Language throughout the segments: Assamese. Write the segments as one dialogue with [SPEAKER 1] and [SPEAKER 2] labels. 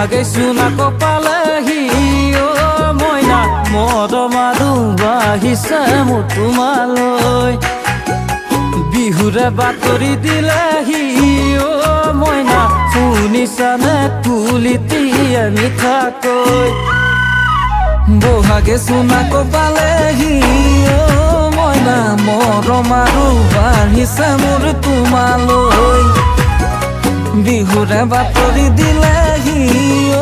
[SPEAKER 1] বহাগেছো নাকো পালেহি অ মইনা মৰম আৰু বাঢ়িছে মোৰ তোমালৈ বিহুৰে বাতৰি দিলেহি অ মইনা শুনিছানে কুলিটিয়ে মিঠাকৈ বহাগেছো নাকো পালেহি অ মইনা মৰম আৰু বাঢ়িছে মোৰ তোমালৈ বিহুৰে বাতৰি দিলেহি অ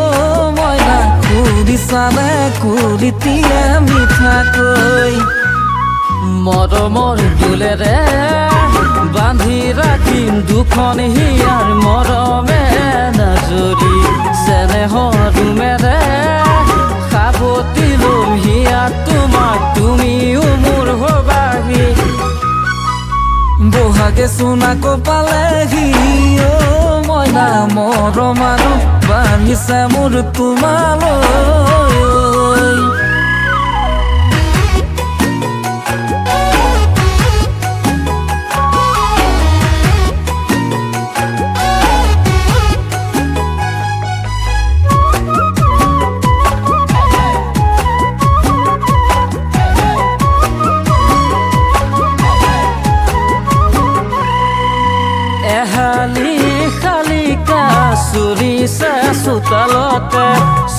[SPEAKER 1] মইনা শুনিছানে কুলিটিয়ে মিঠাকৈ মৰমৰ দোলেৰে বান্ধি ৰাখিম দুখন হিয়াৰ মৰমে নাজৰি চেনেহৰ মেৰে সাৱটি লম হিয়া তোমাক তুমিও মোৰ হবাহি বহাগেছো নাকো পালেহি অ মইনা মৰম আৰু বাঢ়িছে মোৰ তোমালৈ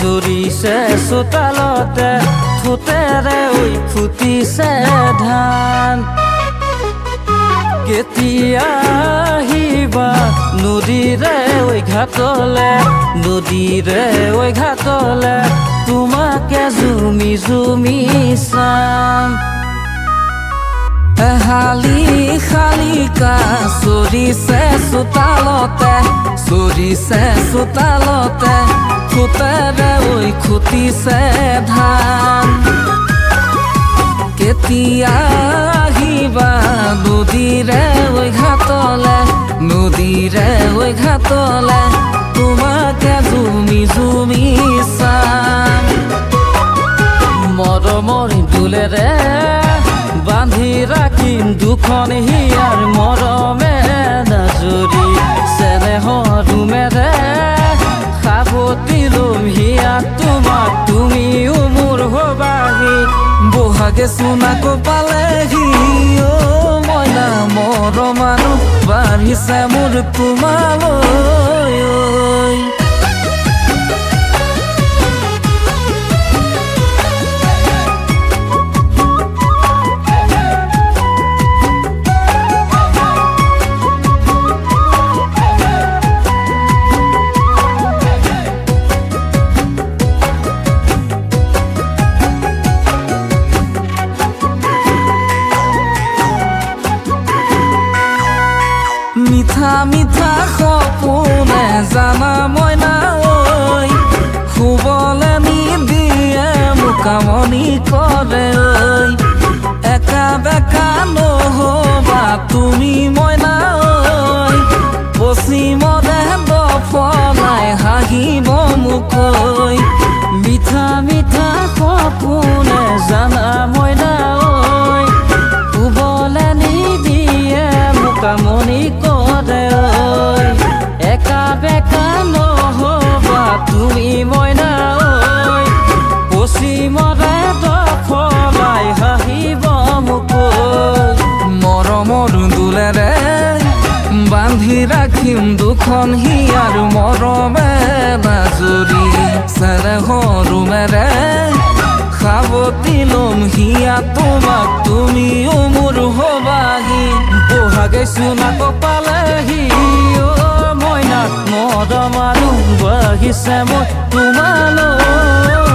[SPEAKER 1] চুৰিছে চোতালতে ফুটেৰে ঐ ফুটিছে ধান কেতিয়া আহিবা নদীৰে ঐ ঘাটলে তোমাকে জুমি জুমি চাম এহালি শালিকা চুৰিছে চোতালতে ফুটেৰে ঐ খুটিছে ধান কেতিয়া আহিবা নদীৰে ঐ ঘাটলে তোমাকে জুমি জুমি চাম মৰমৰ দোলেৰে বান্ধি ৰাখিম দুখন হিয়াৰ মৰমে নাজৰি চেনেহৰ মেৰে সাৱটি লম হিয়া তোমাক তুমিও মোৰ হবাহি বহাগেছো নাকো পালেহি অ মইনা মৰম আৰু বাঢ়িছে মোৰ তোমালৈ মিঠা মিঠা সপোনে জানা মইনা ঐ শুবলে নিদিয়ে মোক আমনি কৰে ঐ একা বেকা নহবা তুমি মইনা ঐ পশ্চিমৰে দফলাই হাঁহিব মুখৈ মিঠা মিঠা সপোনে জানা মইনা ঐ শুবলে নিদিয়ে মোক আমনি একা বেকা নহবা তুমি মইনা ঐ পশ্চিমৰে দফলাই হাঁহিব মুখৈ মৰমৰ দোলেৰে বান্ধি ৰাখিম দুখন হিয়াৰ মৰমে নাজৰি চেনেহৰ মেৰে সাৱটি লম হিয়া তোমাক তুমিও মোৰ হবাহি বহাগেছো নাকো পালেহি অ মইনা মৰম আৰু বাঢ়িছে মোৰ তোমালৈ